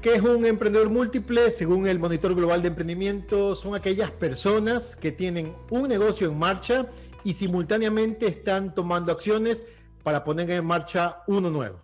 ¿Qué es un emprendedor múltiple? Según el Monitor Global de Emprendimiento, son aquellas personas que tienen un negocio en marcha y simultáneamente están tomando acciones para poner en marcha uno nuevo.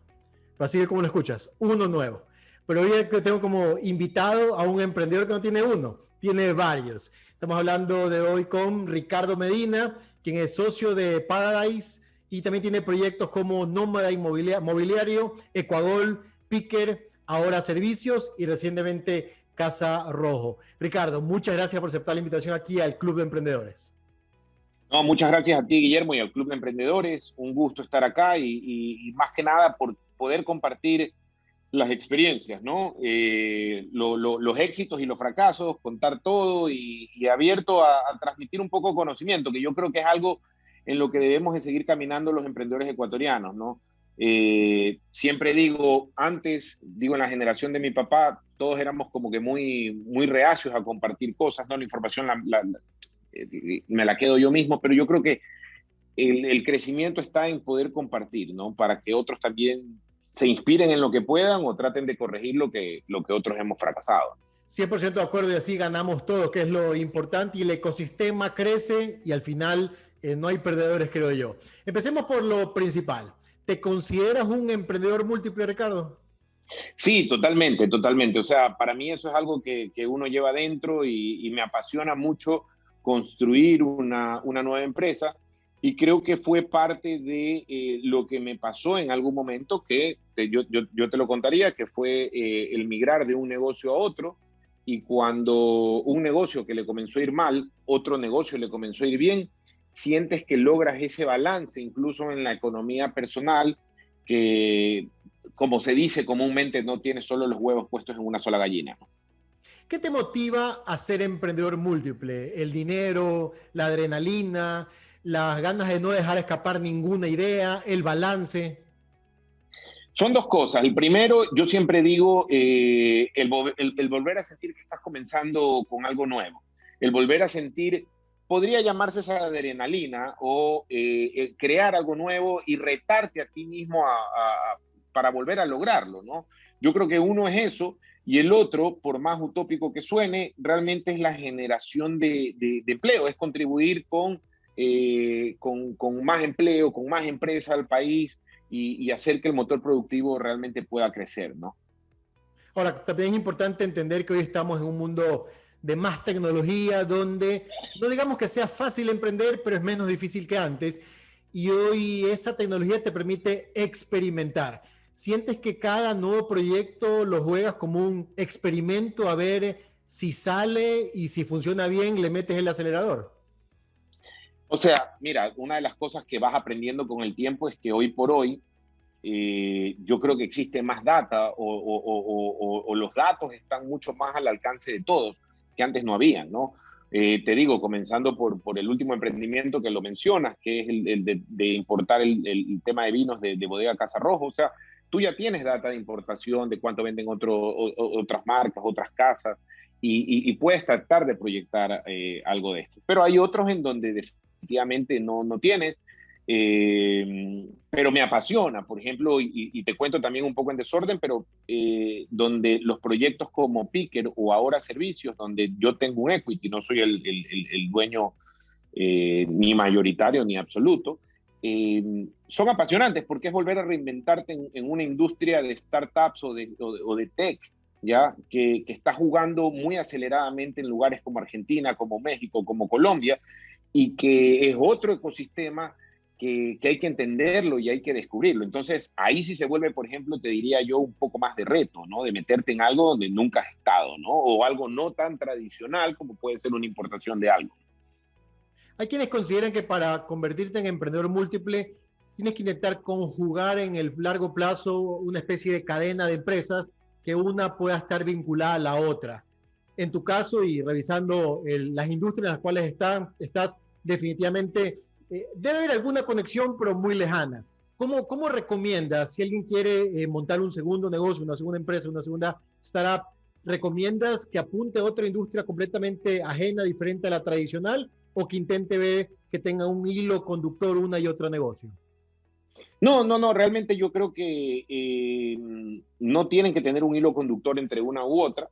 Así que como lo escuchas, uno nuevo. Pero hoy te tengo como invitado a un emprendedor que no tiene uno, tiene varios. Estamos hablando de hoy con Ricardo Medina, quien es socio de Paradise y también tiene proyectos como Nómada Mobiliario, Ecuagol, Picker, Ahora Servicios y recientemente Casa Rojo. Ricardo, muchas gracias por aceptar la invitación aquí al Club de Emprendedores. No, muchas gracias a ti, Guillermo, y al Club de Emprendedores. Un gusto estar acá y más que nada por poder compartir las experiencias, ¿no? Los éxitos y los fracasos, contar todo y abierto a transmitir un poco de conocimiento, que yo creo que es algo en lo que debemos de seguir caminando los emprendedores ecuatorianos, ¿no? Siempre digo, digo en la generación de mi papá, todos éramos como que muy reacios a compartir cosas, ¿no? La información me la quedo yo mismo, pero yo creo que el crecimiento está en poder compartir, ¿no? Para que otros también se inspiren en lo que puedan o traten de corregir lo que otros hemos fracasado. 100% de acuerdo y así ganamos todos, que es lo importante, y el ecosistema crece y al final no hay perdedores, creo yo. Empecemos por lo principal. ¿Te consideras un emprendedor múltiple, Ricardo? Sí, totalmente, totalmente. O sea, para mí eso es algo que uno lleva dentro y me apasiona mucho construir una nueva empresa y creo que fue parte de lo que me pasó en algún momento, yo te lo contaría, que fue el migrar de un negocio a otro y cuando un negocio que le comenzó a ir mal, otro negocio le comenzó a ir bien, sientes que logras ese balance incluso en la economía personal que como se dice comúnmente, no tienes solo los huevos puestos en una sola gallina, ¿no? ¿Qué te motiva a ser emprendedor múltiple? ¿El dinero, la adrenalina, las ganas de no dejar escapar ninguna idea, el balance? Son dos cosas. El primero, yo siempre digo, el volver a sentir que estás comenzando con algo nuevo. El volver a sentir, podría llamarse esa adrenalina o crear algo nuevo y retarte a ti mismo para volver a lograrlo, ¿no? Yo creo que uno es eso y el otro, por más utópico que suene, realmente es la generación de empleo, es contribuir con más empleo, con más empresa al país y hacer que el motor productivo realmente pueda crecer, ¿no? Ahora, también es importante entender que hoy estamos en un mundo de más tecnología, donde no digamos que sea fácil emprender, pero es menos difícil que antes. Y hoy esa tecnología te permite experimentar. ¿Sientes que cada nuevo proyecto lo juegas como un experimento a ver si sale y si funciona bien, le metes el acelerador? O sea, mira, una de las cosas que vas aprendiendo con el tiempo es que hoy por hoy yo creo que existe más data o los datos están mucho más al alcance de todos que antes no habían, ¿no? Te digo, comenzando por el último emprendimiento que lo mencionas, que es el de importar el tema de vinos de Bodega Casa Rojo. O sea, tú ya tienes data de importación, de cuánto venden otras marcas, otras casas, y puedes tratar de proyectar algo de esto. Pero hay otros en donde definitivamente no tienes. Pero me apasiona, por ejemplo, y te cuento también un poco en desorden, pero donde los proyectos como Picker o Ahora Servicios, donde yo tengo un equity, no soy el dueño ni mayoritario ni absoluto, son apasionantes porque es volver a reinventarte en una industria de startups o de tech, ¿ya? Que está jugando muy aceleradamente en lugares como Argentina, como México, como Colombia, y que es otro ecosistema que hay que entenderlo y hay que descubrirlo. Entonces, ahí sí se vuelve, por ejemplo, te diría yo, un poco más de reto, ¿no? De meterte en algo donde nunca has estado, ¿no? O algo no tan tradicional como puede ser una importación de algo. Hay quienes consideran que para convertirte en emprendedor múltiple tienes que intentar conjugar en el largo plazo una especie de cadena de empresas que una pueda estar vinculada a la otra. En tu caso, y revisando las industrias en las cuales estás definitivamente, debe haber alguna conexión, pero muy lejana. ¿Cómo recomiendas, si alguien quiere montar un segundo negocio, una segunda empresa, una segunda startup, recomiendas que apunte a otra industria completamente ajena, diferente a la tradicional, o que intente ver que tenga un hilo conductor una y otra negocio? No, realmente yo creo que no tienen que tener un hilo conductor entre una u otra.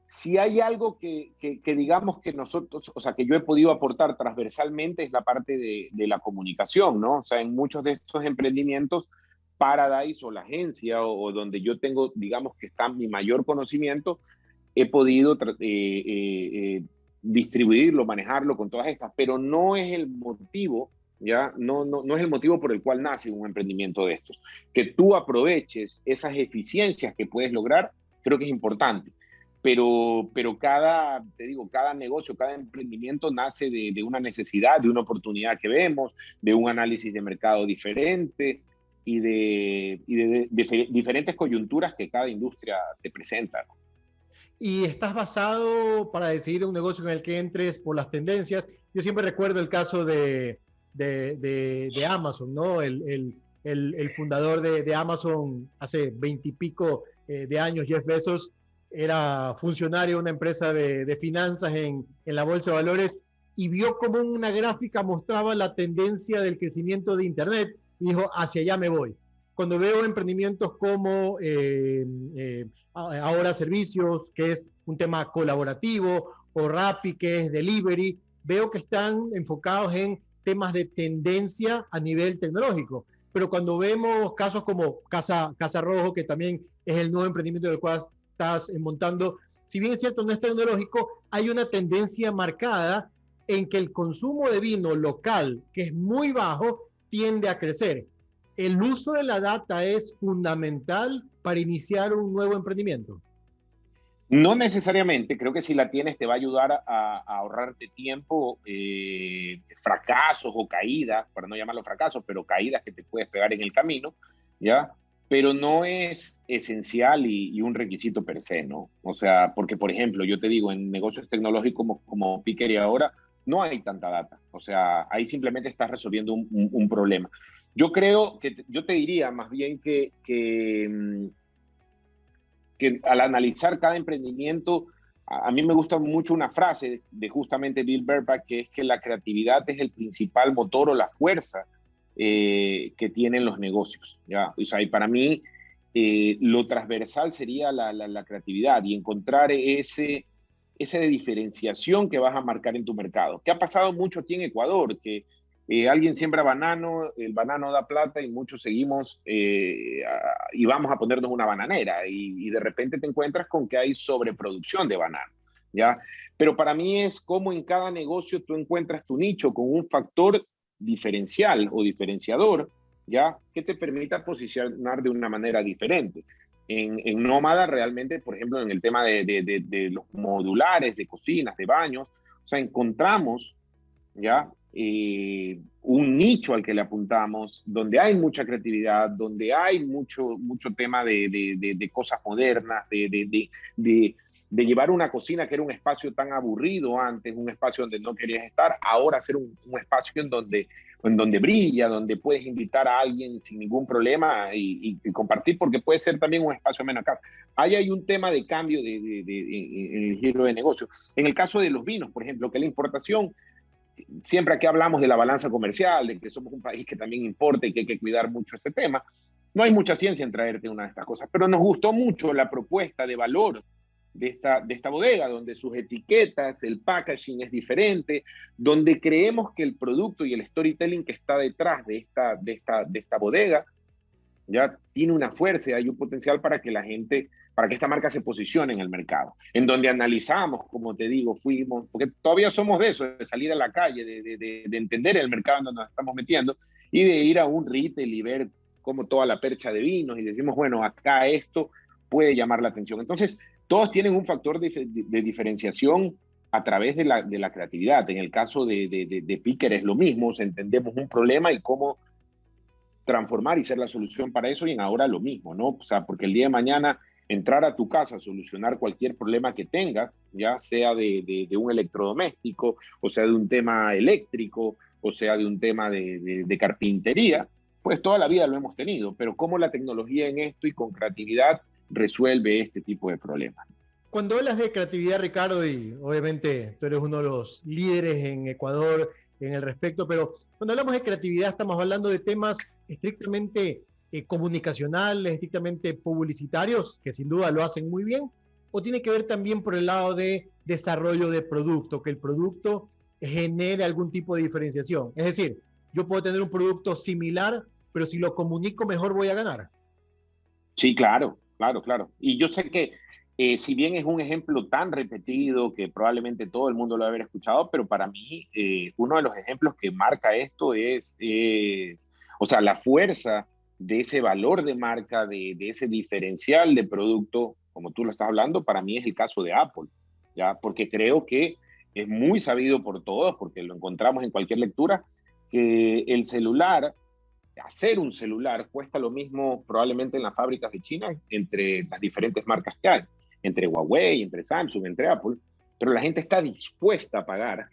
Si hay algo que digamos que nosotros, o sea, que yo he podido aportar transversalmente es la parte de la comunicación, ¿no? O sea, en muchos de estos emprendimientos, Paradise o la agencia o donde yo tengo, digamos que está mi mayor conocimiento, he podido distribuirlo, manejarlo con todas estas, pero no es el motivo, ¿ya? No es el motivo por el cual nace un emprendimiento de estos. Que tú aproveches esas eficiencias que puedes lograr, creo que es importante. Pero te digo, cada negocio, cada emprendimiento nace de una necesidad, de una oportunidad que vemos, de un análisis de mercado diferente y de diferentes coyunturas que cada industria te presenta, ¿no? Y estás basado para decidir un negocio en el que entres por las tendencias. Yo siempre recuerdo el caso de Amazon, ¿no? El fundador de Amazon hace 20 y pico de años, Jeff Bezos, era funcionario de una empresa de finanzas en la bolsa de valores y vio como una gráfica mostraba la tendencia del crecimiento de Internet y dijo, hacia allá me voy. Cuando veo emprendimientos como ahora servicios, que es un tema colaborativo, o Rappi, que es delivery, veo que están enfocados en temas de tendencia a nivel tecnológico. Pero cuando vemos casos como Casa Rojo, que también es el nuevo emprendimiento del cual estás montando, si bien es cierto, no es tecnológico, hay una tendencia marcada en que el consumo de vino local, que es muy bajo, tiende a crecer. ¿El uso de la data es fundamental para iniciar un nuevo emprendimiento? No necesariamente, creo que si la tienes te va a ayudar a ahorrarte tiempo, fracasos o caídas, para no llamarlo fracasos, pero caídas que te puedes pegar en el camino, ¿ya? Pero no es esencial y un requisito per se, ¿no? O sea, porque, por ejemplo, yo te digo, en negocios tecnológicos como Picker y ahora, no hay tanta data. O sea, ahí simplemente estás resolviendo un problema. Yo te diría más bien que al analizar cada emprendimiento, a mí me gusta mucho una frase de justamente Bill Burback, que es que la creatividad es el principal motor o la fuerza que tienen los negocios, ¿ya? O sea, y para mí lo transversal sería la creatividad y encontrar esa diferenciación que vas a marcar en tu mercado. ¿Qué ha pasado mucho aquí en Ecuador? Que alguien siembra banano, el banano da plata y muchos seguimos y vamos a ponernos una bananera y de repente te encuentras con que hay sobreproducción de banano, ¿ya? Pero para mí es como en cada negocio tú encuentras tu nicho con un factor diferencial o diferenciador, ¿ya? Que te permita posicionar de una manera diferente. En Nómada realmente, por ejemplo, en el tema de los modulares, de cocinas, de baños, o sea, encontramos, ¿ya? Un nicho al que le apuntamos, donde hay mucha creatividad, donde hay mucho tema de cosas modernas, de llevar una cocina que era un espacio tan aburrido antes, un espacio donde no querías estar, ahora hacer un espacio en donde brilla, donde puedes invitar a alguien sin ningún problema y compartir, porque puede ser también un espacio menos casa. Ahí hay un tema de cambio en el giro de negocio. En el caso de los vinos, por ejemplo, que la importación, siempre aquí hablamos de la balanza comercial, de que somos un país que también importa y que hay que cuidar mucho este tema. No hay mucha ciencia en traerte una de estas cosas, pero nos gustó mucho la propuesta de valor de esta bodega, donde sus etiquetas, el packaging es diferente, donde creemos que el producto y el storytelling que está detrás de esta bodega ya tiene una fuerza y hay un potencial para que esta marca se posicione en el mercado. En donde analizamos, como te digo, fuimos, porque todavía somos de eso, de salir a la calle, de entender el mercado en donde nos estamos metiendo y de ir a un retail y ver como toda la percha de vinos y decimos, bueno, acá esto puede llamar la atención. Entonces, todos tienen un factor de diferenciación a través de la creatividad. En el caso de Picker es lo mismo, o sea, entendemos un problema y cómo transformar y ser la solución para eso y en ahora lo mismo, ¿no? O sea, porque el día de mañana entrar a tu casa, solucionar cualquier problema que tengas, ya sea de un electrodoméstico, o sea de un tema eléctrico, o sea de un tema de carpintería, pues toda la vida lo hemos tenido, pero cómo la tecnología en esto y con creatividad resuelve este tipo de problemas. Cuando hablas de creatividad, Ricardo, y obviamente tú eres uno de los líderes en Ecuador en el respecto, pero cuando hablamos de creatividad estamos hablando de temas estrictamente comunicacionales, estrictamente publicitarios, que sin duda lo hacen muy bien, o tiene que ver también por el lado de desarrollo de producto, que el producto genere algún tipo de diferenciación. Es decir, yo puedo tener un producto similar, pero si lo comunico mejor voy a ganar. Sí, claro, claro, claro. Y yo sé que si bien es un ejemplo tan repetido que probablemente todo el mundo lo debe haber escuchado, pero para mí uno de los ejemplos que marca esto o sea, la fuerza de ese valor de marca, de ese diferencial de producto, como tú lo estás hablando, para mí es el caso de Apple, ¿ya? Porque creo que es muy sabido por todos, porque lo encontramos en cualquier lectura, que el celular, hacer un celular cuesta lo mismo probablemente en las fábricas de China entre las diferentes marcas que hay, entre Huawei, entre Samsung, entre Apple, pero la gente está dispuesta a pagar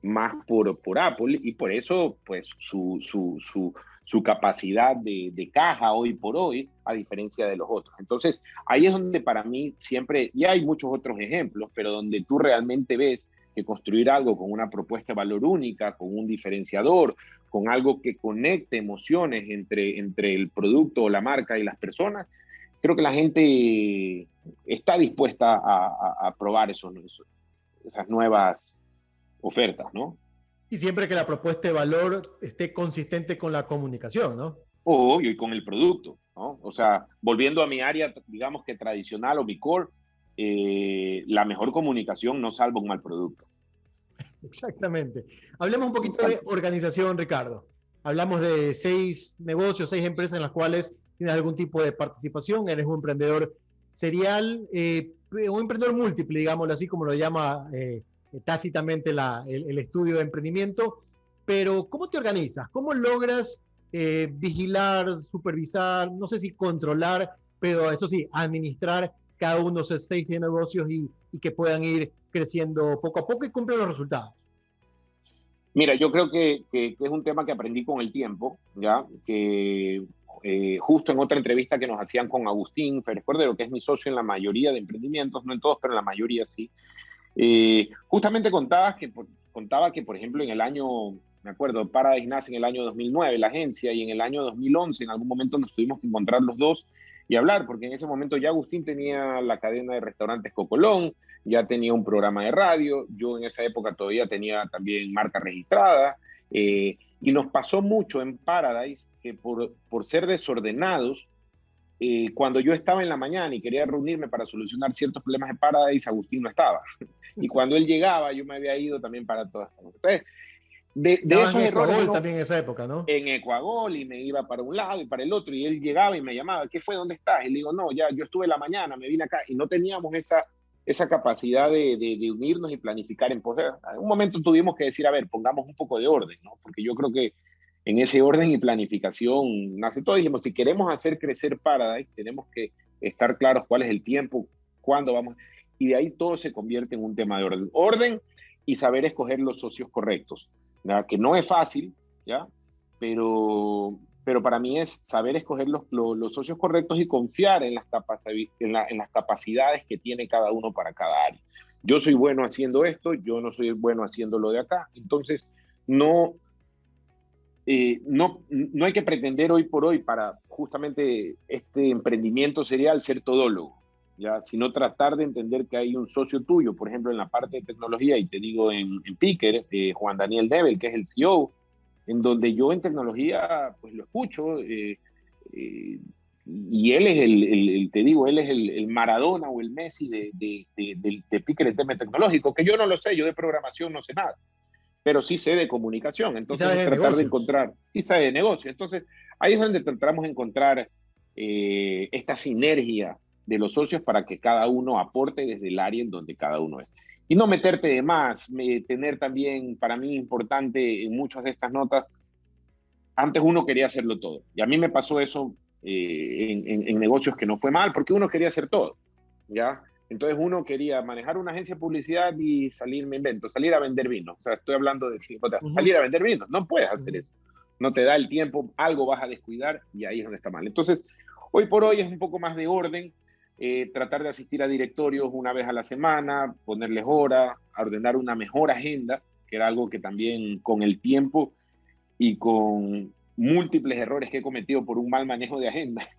más por Apple y por eso pues su capacidad de caja hoy por hoy, a diferencia de los otros. Entonces, ahí es donde para mí siempre, y hay muchos otros ejemplos, pero donde tú realmente ves que construir algo con una propuesta de valor única, con un diferenciador, con algo que conecte emociones entre el producto o la marca y las personas, creo que la gente está dispuesta a probar esas nuevas ofertas, ¿no? Y siempre que la propuesta de valor esté consistente con la comunicación, ¿no? Obvio, y con el producto, ¿no? O sea, volviendo a mi área, digamos que tradicional o mi core, la mejor comunicación no salva un mal producto. Exactamente. Hablemos un poquito de Exacto. organización, Ricardo. Hablamos de 6 negocios, 6 empresas en las cuales tienes algún tipo de participación. Eres un emprendedor serial, un emprendedor múltiple, digámoslo así, como lo llama tácitamente el estudio de emprendimiento. Pero, ¿cómo te organizas? ¿Cómo logras vigilar, supervisar, no sé si controlar, pero eso sí, administrar cada uno de esos 6 negocios y que puedan ir creciendo poco a poco y cumplen los resultados? Mira, yo creo que es un tema que aprendí con el tiempo, ¿ya? Que justo en otra entrevista que nos hacían con Agustín Férez Cordero, que es mi socio en la mayoría de emprendimientos, no en todos, pero en la mayoría sí, justamente contaba que, por ejemplo, en el año, me acuerdo, Paradise nace en el año 2009, la agencia, y en el año 2011, en algún momento nos tuvimos que encontrar los dos y hablar, porque en ese momento ya Agustín tenía la cadena de restaurantes Cocolón, ya tenía un programa de radio, yo en esa época todavía tenía también marca registrada, y nos pasó mucho en Paradise que por ser desordenados, cuando yo estaba en la mañana y quería reunirme para solucionar ciertos problemas de Paradise, Agustín no estaba. Y cuando él llegaba, yo me había ido también para todas estas cosas. Entonces, de Estaban esos en errores Ecuador uno también en esa época, ¿no? en Ecuador y me iba para un lado y para el otro y él llegaba y me llamaba, ¿qué fue? ¿Dónde estás? Y le digo, no, ya yo estuve en la mañana, me vine acá y no teníamos esa capacidad de unirnos y planificar en poder. En un momento tuvimos que decir, a ver, pongamos un poco de orden, ¿no? Porque yo creo que en ese orden y planificación nace todo. Dijimos, si queremos hacer crecer Paradise, tenemos que estar claros cuál es el tiempo, cuándo vamos. Y de ahí todo se convierte en un tema de orden. Orden y saber escoger los socios correctos, ¿verdad? Que no es fácil, ¿ya? Pero para mí es saber escoger los socios correctos y confiar en las capacidades que tiene cada uno para cada área. Yo soy bueno haciendo esto, yo no soy bueno haciendo lo de acá. Entonces, no hay que pretender hoy por hoy para justamente este emprendimiento serial ser todólogo, ¿ya? Sino tratar de entender que hay un socio tuyo, por ejemplo, en la parte de tecnología, y te digo en Picker, Juan Daniel Nebel, que es el CEO, en donde yo en tecnología pues lo escucho, y él es te digo, él es el Maradona o el Messi de Picker en tema tecnológico, que yo no lo sé, yo de programación no sé nada, pero sí sé de comunicación, Y entonces sabes es de tratar de negocios. encontrar, y sé de negocio, entonces ahí es donde tratamos de encontrar esta sinergia de los socios para que cada uno aporte desde el área en donde cada uno es. Y no meterte de más, tener también, para mí importante en muchas de estas notas, antes uno quería hacerlo todo, y a mí me pasó eso en negocios que no fue mal, porque uno quería hacer todo, ¿ya? Entonces uno quería manejar una agencia de publicidad y salir, me invento, salir a vender vino. O sea, estoy hablando de salir a vender vino. No puedes hacer eso. No te da el tiempo, algo vas a descuidar y ahí es donde está mal. Entonces, hoy por hoy es un poco más de orden, tratar de asistir a directorios una vez a la semana, ponerles hora, ordenar una mejor agenda, que era algo que también con el tiempo y con múltiples errores que he cometido por un mal manejo de agenda,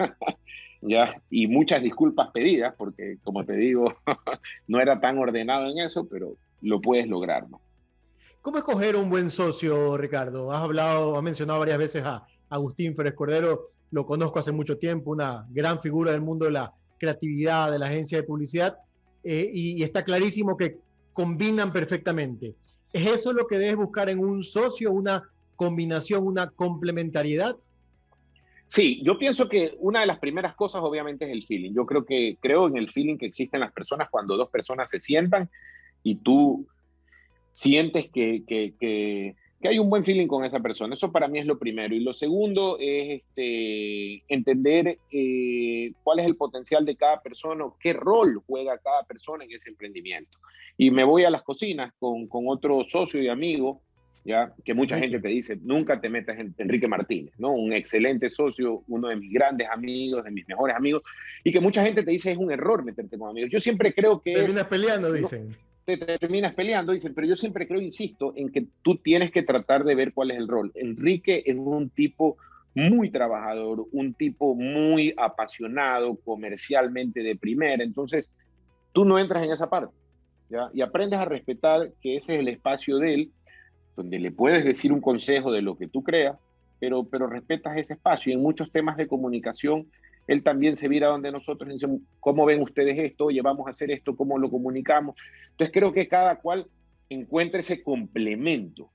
¿ya? Y muchas disculpas pedidas, porque como te digo, no era tan ordenado en eso, pero lo puedes lograr, ¿no? ¿Cómo escoger un buen socio, Ricardo? Has mencionado varias veces a Agustín Férez Cordero, lo conozco hace mucho tiempo, una gran figura del mundo de la creatividad, de la agencia de publicidad, y está clarísimo que combinan perfectamente. ¿Es eso lo que debes buscar en un socio, una combinación, una complementariedad? Sí, yo pienso que una de las primeras cosas obviamente es el feeling. Creo en el feeling que existen las personas cuando dos personas se sientan y tú sientes que hay un buen feeling con esa persona. Eso para mí es lo primero. Y lo segundo es entender cuál es el potencial de cada persona, qué rol juega cada persona en ese emprendimiento. Y me voy a las cocinas con otro socio y amigo, ya que mucha gente Enrique. te dice, nunca te metas en Enrique Martínez, ¿no? Un excelente socio, uno de mis grandes amigos, de mis mejores amigos, y que mucha gente te dice es un error meterte con amigos. Yo siempre creo que Terminas peleando, no, dicen. te terminas peleando, dicen, pero yo siempre creo, insisto, en que tú tienes que tratar de ver cuál es el rol. Enrique es un tipo muy trabajador, un tipo muy apasionado, comercialmente de primera, entonces tú no entras en esa parte, ¿ya? Y aprendes a respetar que ese es el espacio de él, donde le puedes decir un consejo de lo que tú creas, pero respetas ese espacio. Y en muchos temas de comunicación, él también se vira donde nosotros y dice, ¿cómo ven ustedes esto? Oye, vamos a hacer esto, ¿cómo lo comunicamos? Entonces creo que cada cual encuentra ese complemento,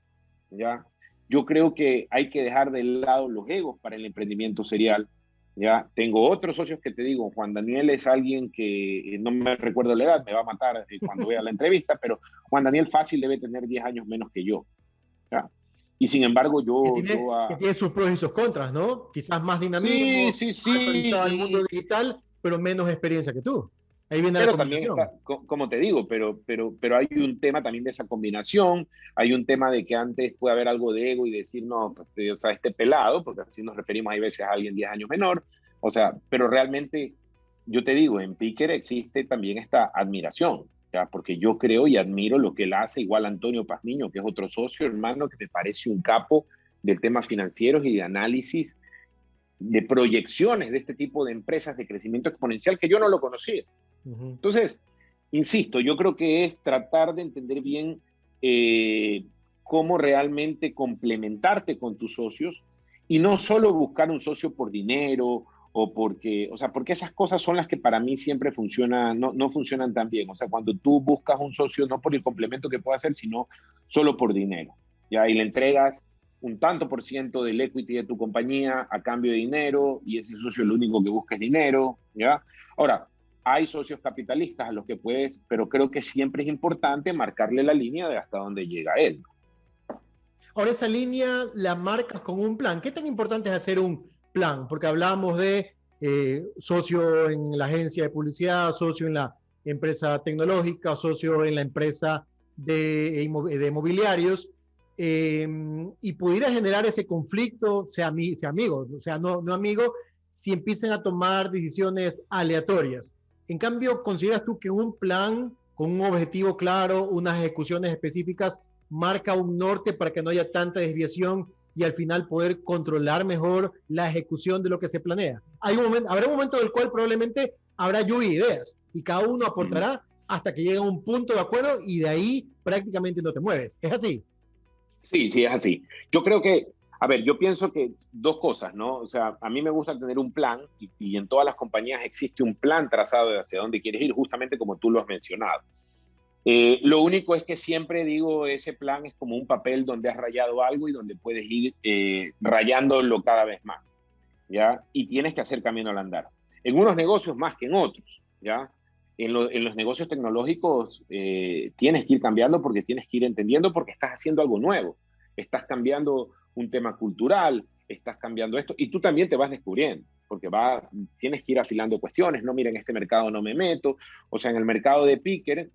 ¿ya? Yo creo que hay que dejar de lado los egos para el emprendimiento serial, ¿ya? Tengo otros socios que te digo, Juan Daniel es alguien que no me recuerdo la edad, me va a matar cuando vea la entrevista, pero Juan Daniel fácil debe tener 10 años menos que yo, ¿ya? Y sin embargo, Que tiene sus pros y sus contras, ¿no? Quizás más sí, dinamismo, sí, más actualizado al mundo sí, digital, pero menos experiencia que tú. Ahí viene la pero también combinación. está, como te digo, pero hay un tema también de esa combinación, hay un tema de que antes puede haber algo de ego y decir, no, pues, o sea, este pelado, porque así nos referimos hay veces a alguien 10 años menor, o sea, pero realmente, yo te digo, en Picker existe también esta admiración, ¿ya? Porque yo creo y admiro lo que él hace, igual Antonio Pazmiño, que es otro socio, hermano, que me parece un capo del tema financieros y de análisis de proyecciones de este tipo de empresas de crecimiento exponencial que yo no lo conocía. Uh -huh. Entonces, insisto, yo creo que es tratar de entender bien cómo realmente complementarte con tus socios y no solo buscar un socio por dinero o porque, o sea, porque esas cosas son las que para mí siempre funcionan, no funcionan tan bien. O sea, cuando tú buscas un socio no por el complemento que pueda hacer, sino solo por dinero, ¿ya? Y le entregas un tanto por ciento del equity de tu compañía a cambio de dinero y ese socio lo único que busca es dinero, ¿ya? Ahora, hay socios capitalistas a los que puedes, pero creo que siempre es importante marcarle la línea de hasta dónde llega él. Ahora, esa línea la marcas con un plan. ¿Qué tan importante es hacer un plan? Porque hablamos de socio en la agencia de publicidad, socio en la empresa tecnológica, socio en la empresa de mobiliarios, y pudiera generar ese conflicto, sea amigo, o sea, no amigo, si empiezan a tomar decisiones aleatorias. En cambio, ¿consideras tú que un plan con un objetivo claro, unas ejecuciones específicas, marca un norte para que no haya tanta desviación y al final poder controlar mejor la ejecución de lo que se planea? Habrá un momento del cual probablemente habrá lluvia de ideas y cada uno aportará hasta que llegue a un punto de acuerdo y de ahí prácticamente no te mueves. ¿Es así? Sí, sí, es así. Yo creo que, a ver, yo pienso que dos cosas, ¿no? O sea, a mí me gusta tener un plan y en todas las compañías existe un plan trazado de hacia dónde quieres ir, justamente como tú lo has mencionado. Lo único es que siempre digo, ese plan es como un papel donde has rayado algo y donde puedes ir rayándolo cada vez más, ¿ya? Y tienes que hacer camino al andar. En unos negocios más que en otros, ¿ya? En los negocios tecnológicos tienes que ir cambiando porque tienes que ir entendiendo porque estás haciendo algo nuevo, estás cambiando un tema cultural, estás cambiando esto y tú también te vas descubriendo porque tienes que ir afilando cuestiones, no, mira, en este mercado no me meto, o sea, en el mercado de Picker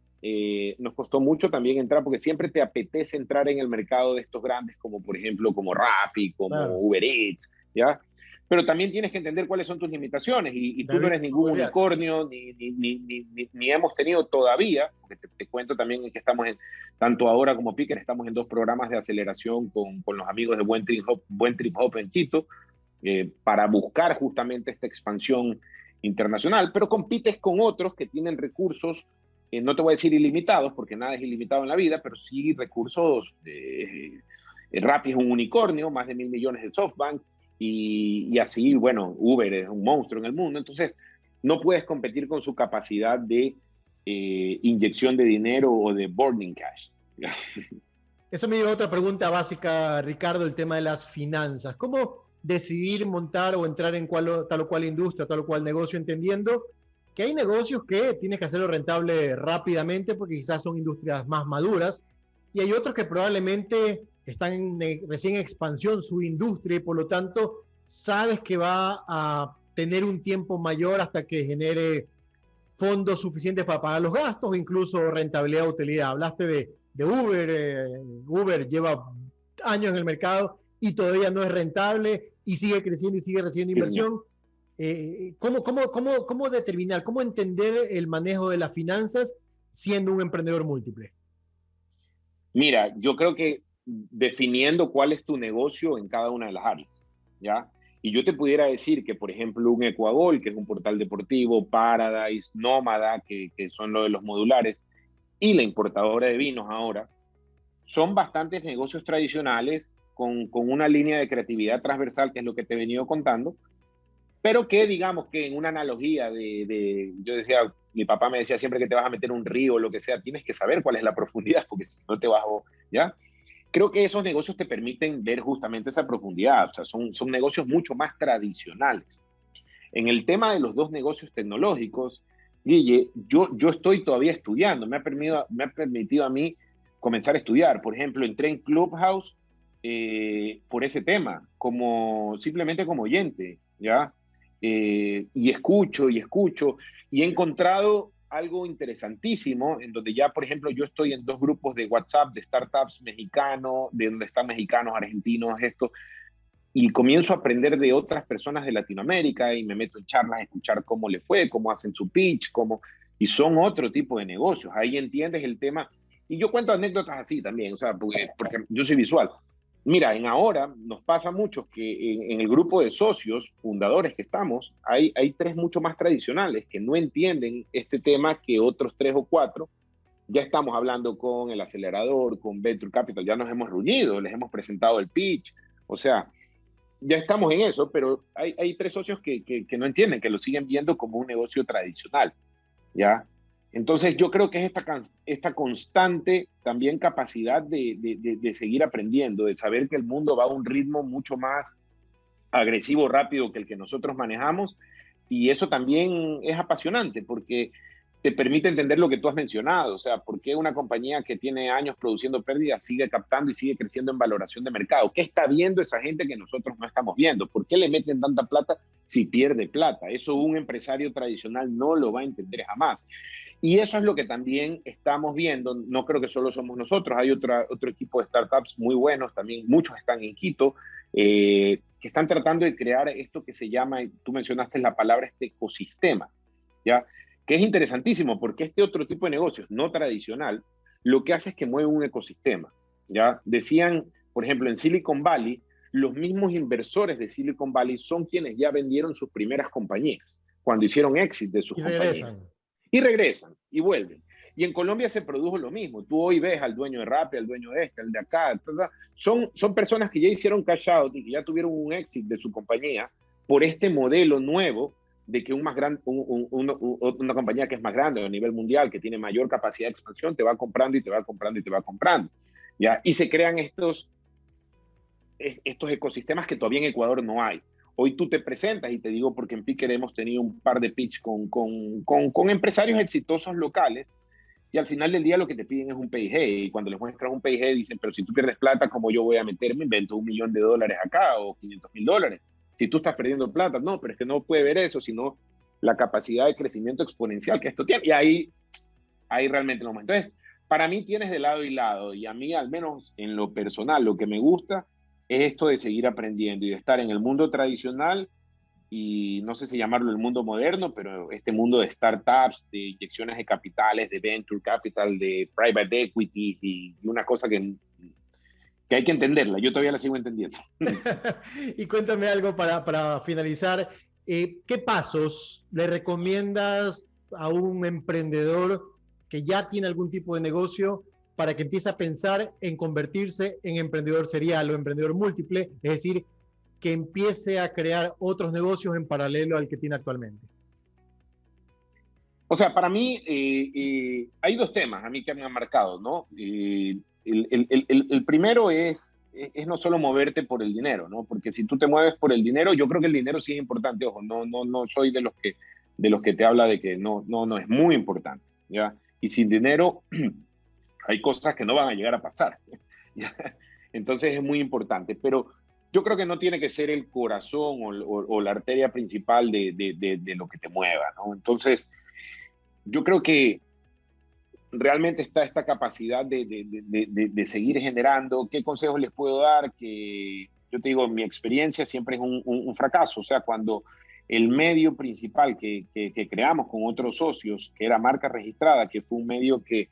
nos costó mucho también entrar porque siempre te apetece entrar en el mercado de estos grandes como por ejemplo como Rappi, como Claro. Uber Eats, ¿ya? pero también tienes que entender cuáles son tus limitaciones y tú no David eres ningún Goliat. unicornio, ni hemos tenido todavía, porque te cuento también que estamos tanto ahora como Picker, estamos en 2 programas de aceleración con los amigos de Buen Trip Hop en Quito, para buscar justamente esta expansión internacional, pero compites con otros que tienen recursos, no te voy a decir ilimitados, porque nada es ilimitado en la vida, pero sí recursos. Rappi es un unicornio, más de 1.000 millones de SoftBank, y así, bueno, Uber es un monstruo en el mundo, entonces no puedes competir con su capacidad de inyección de dinero o de burning cash. Eso me lleva a otra pregunta básica, Ricardo, el tema de las finanzas. ¿Cómo decidir montar o entrar en tal o cual industria, tal o cual negocio, entendiendo que hay negocios que tienes que hacerlo rentable rápidamente porque quizás son industrias más maduras y hay otros que probablemente están recién en expansión su industria y por lo tanto sabes que va a tener un tiempo mayor hasta que genere fondos suficientes para pagar los gastos o incluso rentabilidad o utilidad? Hablaste de Uber. Uber lleva años en el mercado y todavía no es rentable y sigue creciendo y sigue recibiendo inversión. ¿Cómo determinar, cómo entender el manejo de las finanzas siendo un emprendedor múltiple? Mira, yo creo que definiendo cuál es tu negocio en cada una de las áreas, ¿ya? Y yo te pudiera decir que, por ejemplo, un Ecuagol, que es un portal deportivo, Paradise, Nómada, que son lo de los modulares, y la importadora de vinos ahora, son bastantes negocios tradicionales con una línea de creatividad transversal, que es lo que te he venido contando, pero que digamos que en una analogía yo decía, mi papá me decía siempre que te vas a meter un río o lo que sea, tienes que saber cuál es la profundidad, porque si no te vas, ¿ya? Creo que esos negocios te permiten ver justamente esa profundidad, o sea, son negocios mucho más tradicionales. En el tema de los 2 negocios tecnológicos, Guille, yo estoy todavía estudiando, me ha permitido a mí comenzar a estudiar. Por ejemplo, entré en Clubhouse por ese tema, simplemente como oyente, ¿ya? Y escucho, y he encontrado algo interesantísimo, en donde ya, por ejemplo, yo estoy en 2 grupos de WhatsApp de startups mexicanos, de donde están mexicanos, argentinos, esto, y comienzo a aprender de otras personas de Latinoamérica y me meto en charlas a escuchar cómo le fue, cómo hacen su pitch, y son otro tipo de negocios. Ahí entiendes el tema. Y yo cuento anécdotas así también, o sea, porque yo soy visual. Mira, en ahora nos pasa mucho que en el grupo de socios fundadores que estamos, hay 3 mucho más tradicionales que no entienden este tema que otros 3 o 4. Ya estamos hablando con el acelerador, con Venture Capital, ya nos hemos reunido, les hemos presentado el pitch, o sea, ya estamos en eso, pero hay 3 socios que no entienden, que lo siguen viendo como un negocio tradicional, ¿ya? Entonces yo creo que es esta constante también capacidad de seguir aprendiendo, de saber que el mundo va a un ritmo mucho más agresivo, rápido que el que nosotros manejamos, y eso también es apasionante porque te permite entender lo que tú has mencionado, o sea, por qué una compañía que tiene años produciendo pérdidas sigue captando y sigue creciendo en valoración de mercado. ¿Qué está viendo esa gente que nosotros no estamos viendo? ¿Por qué le meten tanta plata si pierde plata? Eso un empresario tradicional no lo va a entender jamás. Y eso es lo que también estamos viendo. No creo que solo somos nosotros, hay otro equipo de startups muy buenos, también muchos están en Quito, que están tratando de crear esto que se llama, tú mencionaste la palabra, este ecosistema, ¿ya? Que es interesantísimo porque este otro tipo de negocios no tradicional lo que hace es que mueve un ecosistema, ¿ya? Decían, por ejemplo, en Silicon Valley, los mismos inversores de Silicon Valley son quienes ya vendieron sus primeras compañías, cuando hicieron éxito de sus Y compañías. regresan. Y regresan, y vuelven. Y en Colombia se produjo lo mismo. Tú hoy ves al dueño de Rappi, al dueño de este, al de acá. Son personas que ya hicieron cash out y que ya tuvieron un éxito de su compañía por este modelo nuevo de que una compañía que es más grande a nivel mundial, que tiene mayor capacidad de expansión, te va comprando y te va comprando y te va comprando, ¿ya? Y se crean estos ecosistemas que todavía en Ecuador no hay. Hoy tú te presentas, y te digo porque en Picker hemos tenido un par de pitch con empresarios exitosos locales, y al final del día lo que te piden es un PIG, y cuando les muestras un PIG dicen, pero si tú pierdes plata, ¿cómo yo voy a meterme? Invento $1.000.000 acá o $500.000. Si tú estás perdiendo plata, no, pero es que no puede ver eso, sino la capacidad de crecimiento exponencial que esto tiene. Y ahí realmente lo muestro. Entonces, para mí tienes de lado y lado, y a mí al menos en lo personal lo que me gusta es esto de seguir aprendiendo y de estar en el mundo tradicional y no sé si llamarlo el mundo moderno, pero este mundo de startups, de inyecciones de capitales, de venture capital, de private equity y una cosa que hay que entenderla. Yo todavía la sigo entendiendo. Y cuéntame algo para finalizar. ¿Qué pasos le recomiendas a un emprendedor que ya tiene algún tipo de negocio para que empiece a pensar en convertirse en emprendedor serial o emprendedor múltiple? Es decir, que empiece a crear otros negocios en paralelo al que tiene actualmente. O sea, para mí hay dos temas a mí que me han marcado, ¿no? El primero es no solo moverte por el dinero, ¿no? Porque si tú te mueves por el dinero, yo creo que el dinero sí es importante, ojo, no soy de los que te habla de que no, es muy importante, ¿ya? Y sin dinero hay cosas que no van a llegar a pasar, ¿ya? Entonces es muy importante, pero yo creo que no tiene que ser el corazón o la arteria principal de lo que te mueva, ¿no? Entonces, yo creo que realmente está esta capacidad de seguir generando. ¿Qué consejos les puedo dar? Que yo te digo, mi experiencia siempre es un fracaso. O sea, cuando el medio principal que creamos con otros socios, que era Marca Registrada, que fue un medio que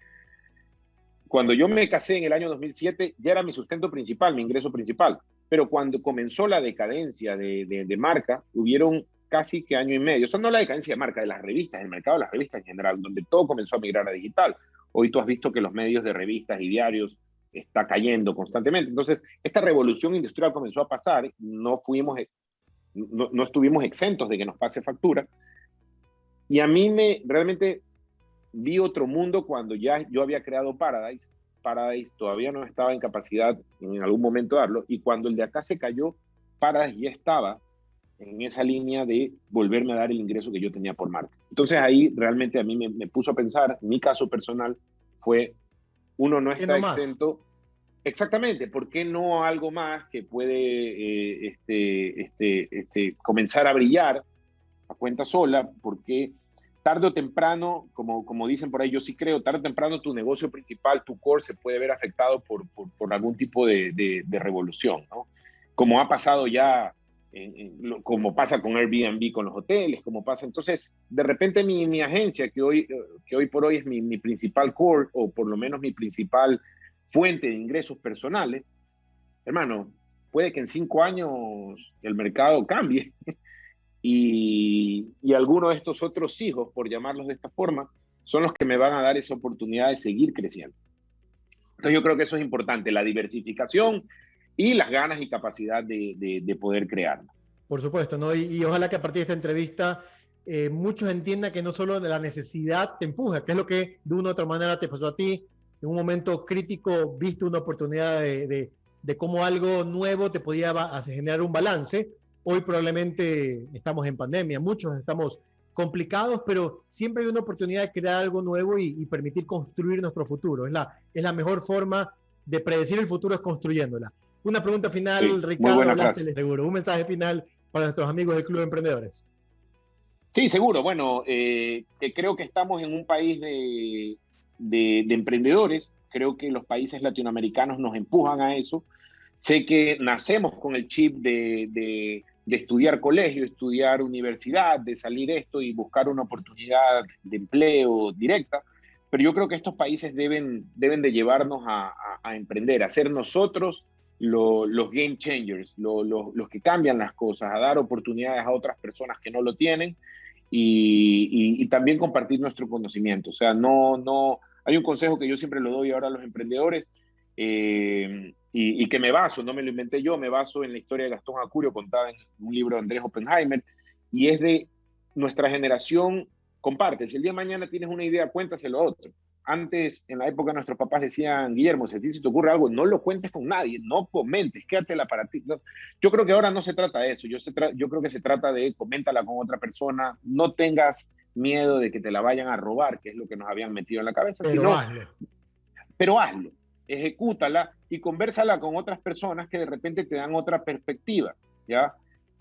cuando yo me casé en el año 2007 ya era mi sustento principal, mi ingreso principal. Pero cuando comenzó la decadencia de Marca, hubieron casi que año y medio. O sea, no la decadencia de Marca, de las revistas, del mercado de las revistas en general, donde todo comenzó a migrar a digital. Hoy tú has visto que los medios de revistas y diarios está cayendo constantemente. Entonces, esta revolución industrial comenzó a pasar, no estuvimos exentos de que nos pase factura. Y a mí realmente vi otro mundo cuando ya yo había creado Paradise. Paradise todavía no estaba en capacidad en algún momento de darlo, y cuando el de acá se cayó, Paradise ya estaba en esa línea de volverme a dar el ingreso que yo tenía por marca. Entonces ahí realmente a mí me puso a pensar, mi caso personal fue, uno no ¿Qué está no más? exento, exactamente, ¿por qué no algo más que puede comenzar a brillar a cuenta sola? Porque tarde o temprano, como dicen por ahí, yo sí creo, tarde o temprano tu negocio principal, tu core, se puede ver afectado por algún tipo de revolución, ¿no? Como ha pasado ya, como pasa con Airbnb, con los hoteles, como pasa. Entonces, de repente mi agencia, que hoy por hoy es mi principal core, o por lo menos mi principal fuente de ingresos personales, hermano, puede que en 5 años el mercado cambie y algunos de estos otros hijos, por llamarlos de esta forma, son los que me van a dar esa oportunidad de seguir creciendo. Entonces yo creo que eso es importante, la diversificación y las ganas y capacidad de poder crearla. Por supuesto, ¿no? Y ojalá que a partir de esta entrevista muchos entiendan que no solo de la necesidad te empuja, que es lo que de una u otra manera te pasó a ti. En un momento crítico viste una oportunidad de cómo algo nuevo te podía generar un balance. Hoy probablemente estamos en pandemia, muchos estamos complicados, pero siempre hay una oportunidad de crear algo nuevo y permitir construir nuestro futuro. Es la mejor forma de predecir el futuro, es construyéndola. Una pregunta final, Sí, muy Ricardo, buena hablaste frase. de seguro. Un mensaje final para nuestros amigos del Club de Emprendedores. Sí, seguro. Bueno, que creo que estamos en un país de emprendedores. Creo que los países latinoamericanos nos empujan a eso. Sé que nacemos con el chip de estudiar colegio, estudiar universidad, de salir esto y buscar una oportunidad de empleo directa, pero yo creo que estos países deben de llevarnos a emprender, a ser nosotros los game changers, los que cambian las cosas, a dar oportunidades a otras personas que no lo tienen y también compartir nuestro conocimiento. O sea, hay un consejo que yo siempre lo doy ahora a los emprendedores, y que me baso, no me lo inventé yo, me baso en la historia de Gastón Acurio contada en un libro de Andrés Oppenheimer, y es de nuestra generación comparte. Si el día de mañana tienes una idea, cuéntaselo a otro. Antes, en la época, nuestros papás decían, Guillermo, si a ti se te ocurre algo, no lo cuentes con nadie, no comentes, quédatela para ti. No. Yo creo que ahora no se trata de eso, yo creo que se trata de coméntala con otra persona, no tengas miedo de que te la vayan a robar, que es lo que nos habían metido en la cabeza, Pero sino, hazlo. pero hazlo, ejecútala y conversala con otras personas que de repente te dan otra perspectiva, ¿ya?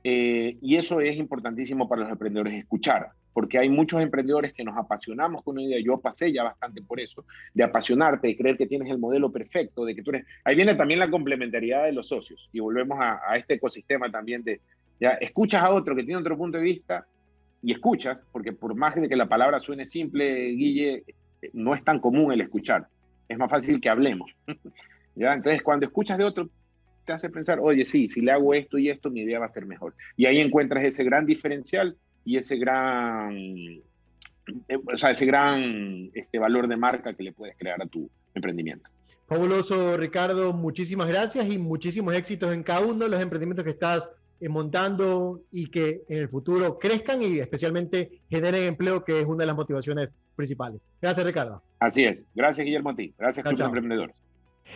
Y eso es importantísimo para los emprendedores, escuchar, porque hay muchos emprendedores que nos apasionamos con una idea. Yo pasé ya bastante por eso, de apasionarte, de creer que tienes el modelo perfecto, de que tú eres... Ahí viene también la complementariedad de los socios y volvemos a este ecosistema también de Ya escuchas a otro que tiene otro punto de vista y escuchas, porque por más de que la palabra suene simple, Guille, no es tan común el escuchar. Es más fácil que hablemos. ¿Ya? Entonces, cuando escuchas de otro, te hace pensar, oye, sí, si le hago esto y esto, mi idea va a ser mejor. Y ahí encuentras ese gran diferencial y ese gran, valor de marca que le puedes crear a tu emprendimiento. Fabuloso, Ricardo. Muchísimas gracias y muchísimos éxitos en cada uno de los emprendimientos que estás montando y que en el futuro crezcan y especialmente generen empleo, que es una de las motivaciones principales. Gracias, Ricardo. Así es. Gracias, Guillermo, a ti. Gracias, Club de Emprendedores.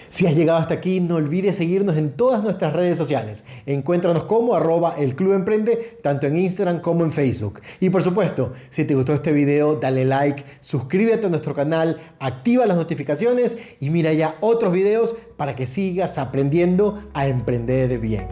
Si has llegado hasta aquí, no olvides seguirnos en todas nuestras redes sociales. Encuéntranos como @elclubemprende, tanto en Instagram como en Facebook. Y por supuesto, si te gustó este video, dale like, suscríbete a nuestro canal, activa las notificaciones y mira ya otros videos para que sigas aprendiendo a emprender bien.